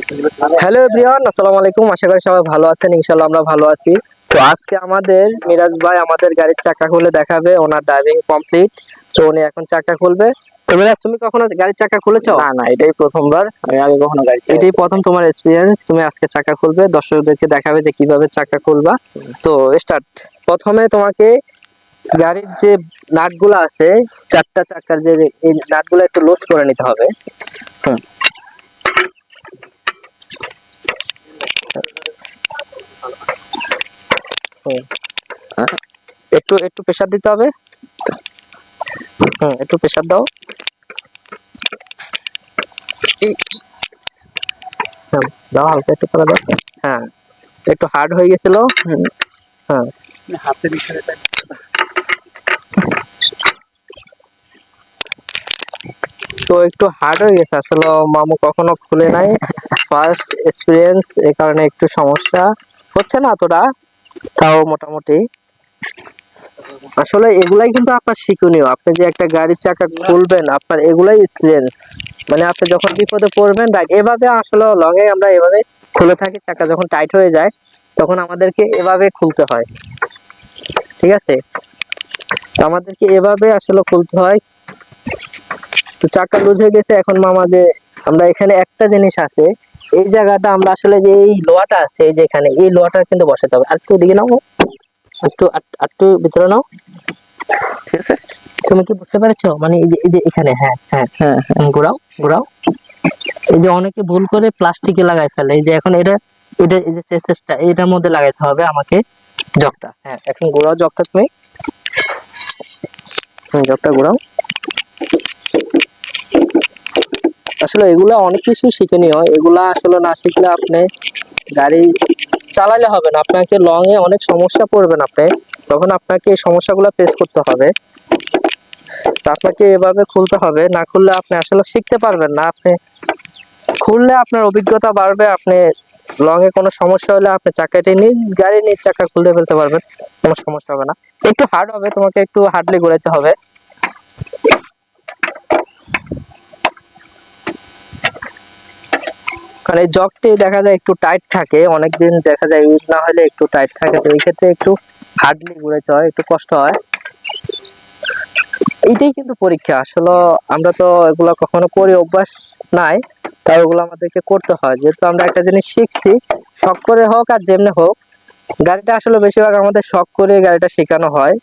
Hello everyone, আসসালামু আলাইকুম। আশা করি সবাই ভালো আছেন। ইনশাআল্লাহ আমরা ভালো আছি। তো আজকে আমাদের মিরাজ ভাই আমাদের গাড়ির চাকা খুলে দেখাবে। ওনার ড্রাইভিং কমপ্লিট। তো উনি এখন চাকা খুলবে। তো মিরাজ, তুমি কখনো গাড়ির চাকা খুলেছো? না না, এটাই প্রথমবার। আমি আগে কখনো গাড়ি চালাই। এটাই প্রথম তোমার এক্সপিরিয়েন্স। তুমি আজকে চাকা খুলবে, দর্শকদেরকে দেখাবে যে কিভাবে চাকা খুলবা। তো স্টার্ট। প্রথমে তোমাকে গাড়ির যে নাটগুলো আছে, চারটা চাকার যে এই নাটগুলো একটু লুজ করে নিতে হবে। হুম। হুম। একটু একটু প্রেসার দিতে হবে। একটু প্রেসার দাও। দাও, হালকা একটু করে দাও। হ্যাঁ, একটু হার্ড হয়ে গেছিল। হ্যাঁ, হাতে বিষয়ে তো একটু হার্ড হয়ে গেছে আসলে। মামু কখনো খুলে নাই, ফার্স্ট এক্সপিরিয়েন্স, এই কারণে একটু সমস্যা হচ্ছে না এতটা, তাও মোটামুটি। আসলে এগুলাই কিন্তু আপনার শিক্ষণীয়। আপনি যে একটা গাড়ির চাকা খুলবেন, আপনার এগুলাই এক্সপিরিয়েন্স। মানে আপনি যখন বিপদে পড়বেন, এভাবে আসলে লং এ আমরা এভাবে খুলে থাকি। চাকা যখন টাইট হয়ে যায় তখন আমাদেরকে এভাবে খুলতে হয়, ঠিক আছে? তো আমাদেরকে এভাবে আসলে খুলতে হয়। তো চাকা লুজ হয়ে গেছে। এখন মামা যে আমরা এখানে একটা জিনিস আছে, এই জায়গাটা আমরা আসলে যে এই লোহাটা আছে, এই যে এখানে এই লোহাটা কিন্তু বসাতে হবে। আর একটু দিকে নাও, একটু একটু ভিতরে নাও, ঠিক আছে? তুমি কি বুঝতে পেরেছো? মানে এই যে এখানে, হ্যাঁ হ্যাঁ হ্যাঁ হ্যাঁ। ঘোরাও ঘোরাও। এই যে অনেকে ভুল করে প্লাস্টিকে লাগাই ফেলে। এই যে এখন এটা এটা এই যে চেসটা এটার মধ্যে লাগাইতে হবে আমাকে, জকটা। হ্যাঁ, এখন ঘোরাও জকটা তুমি। জকটা ঘোরাও। আসলে এগুলা অনেক কিছু শিখনীয়। এগুলা আসলে না শিখলে আপনি গাড়ি চালালে হবে না। আপনাকে লং এ অনেক সমস্যা পড়বেন আপনি, তখন আপনাকে এই সমস্যাগুলো ফেস করতে হবে। তো আপনাকে এভাবে খুলতে হবে, না খুললে আপনি আসলে শিখতে পারবেন না। আপনি খুললে আপনার অভিজ্ঞতা বাড়বে। আপনি লং এ কোনো সমস্যা হলে আপনি চাকাটি নিজ চাকা খুলতে ফেলতে পারবেন, কোনো সমস্যা হবে না। একটু হার্ড হবে, তোমাকে একটু হার্ডলি ঘোরাইতে হবে। কারণ এই জগটি দেখা যায় একটু টাইট থাকে, অনেকদিন দেখা যায় ইউজ না হলে একটু টাইট থাকে। তো এই ক্ষেত্রে একটু হার্ডলি ঘুরাইতে হয়, একটু কষ্ট হয়। এইটাই কিন্তু পরীক্ষা আসলে। আমরা তো এগুলো কখনো করে অভ্যাস নাই, তাই ওগুলো আমাদেরকে করতে হয়। যেহেতু আমরা একটা জিনিস শিখছি, শখ করে হোক আর যেমনি হোক, গাড়িটা আসলে বেশিরভাগ আমাদের শখ করে গাড়িটা শেখানো হয়।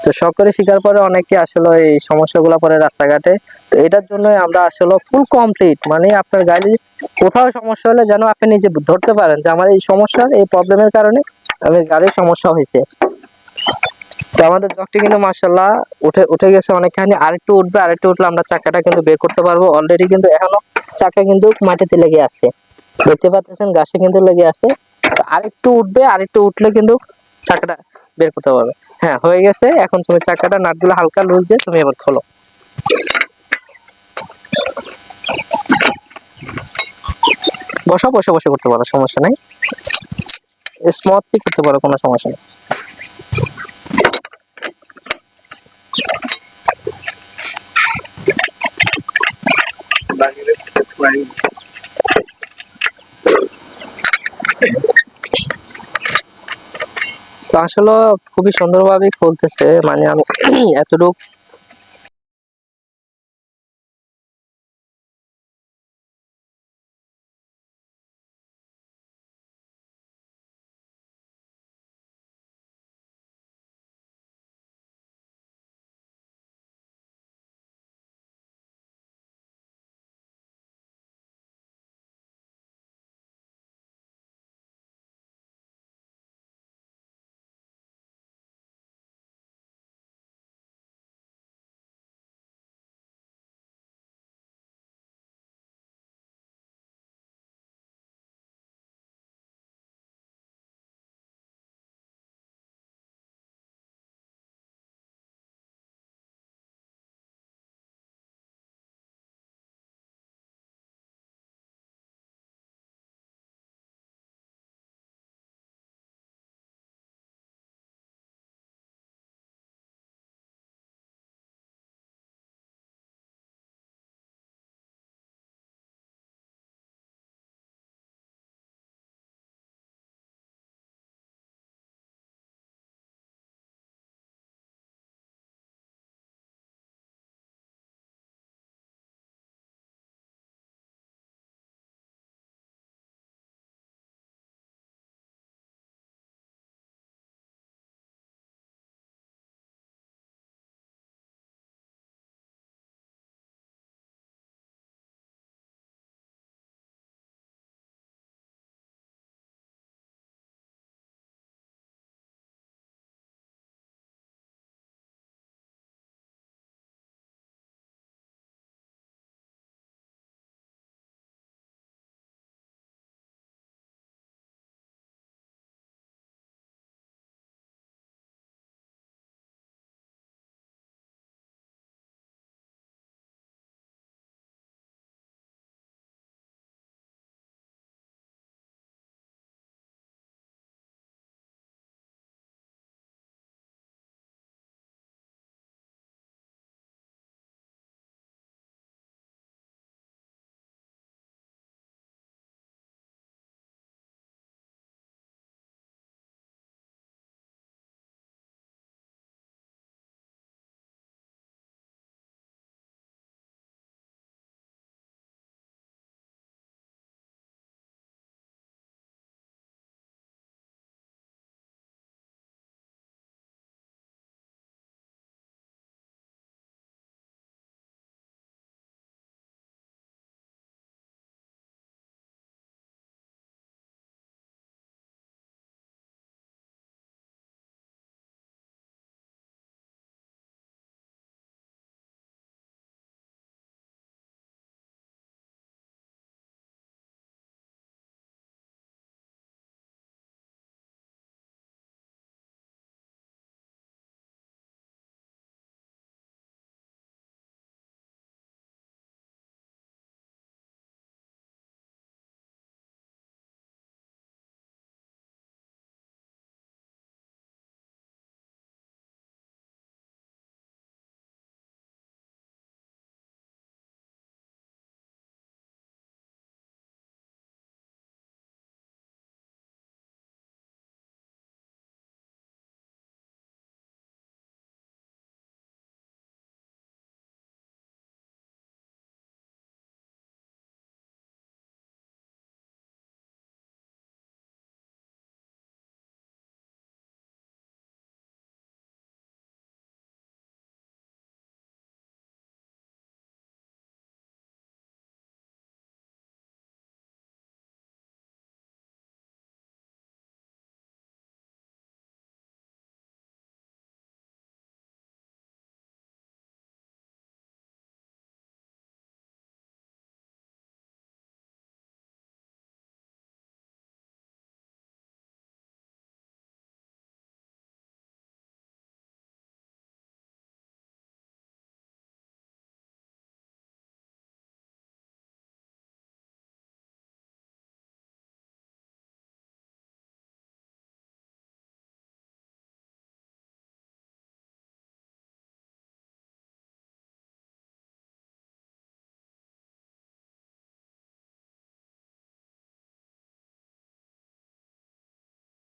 তো শখ করে শেখার পরে অনেকে আসলে এই সমস্যাগুলো পরে রাস্তাঘাটে। তো এটার জন্যই আমরা আসলে ফুল কমপ্লিট, মানে আপনার গাড়ি কোথাও সমস্যা হলে যেন আপনি নিজে ধরতে পারেন যে আমার এই সমস্যা, এই প্রবলেমের কারণে আমি গাড়ির সমস্যা হয়েছে। তো আমাদের জগটি কিন্তু মাশাআল্লাহ উঠে উঠে গেছে অনেকখানি। আরেকটু উঠবে, আরেকটু উঠলে আমরা চাকাটা কিন্তু বের করতে পারবো। অলরেডি কিন্তু এখনো চাকা কিন্তু মাটিতে লেগে আছে, দেখতে পাচ্ছেন, গাছে কিন্তু লেগে আছে। তো আরেকটু উঠবে, আরেকটু উঠলে কিন্তু চাকাটা বের করতে পারবে। হ্যাঁ, হয়ে গেছে। এখন তুমি চাকাটা নাটগুলো হালকা লুজ দিয়ে তুমি এবার খোলো। বসে বসে বসে করতে পারো, সমস্যা নাই। স্মুথলি করতে পারো, কোনো সমস্যা নেই। তো আসলে খুবই সুন্দরভাবে খুলতেছে। মানে আমি এতটুকু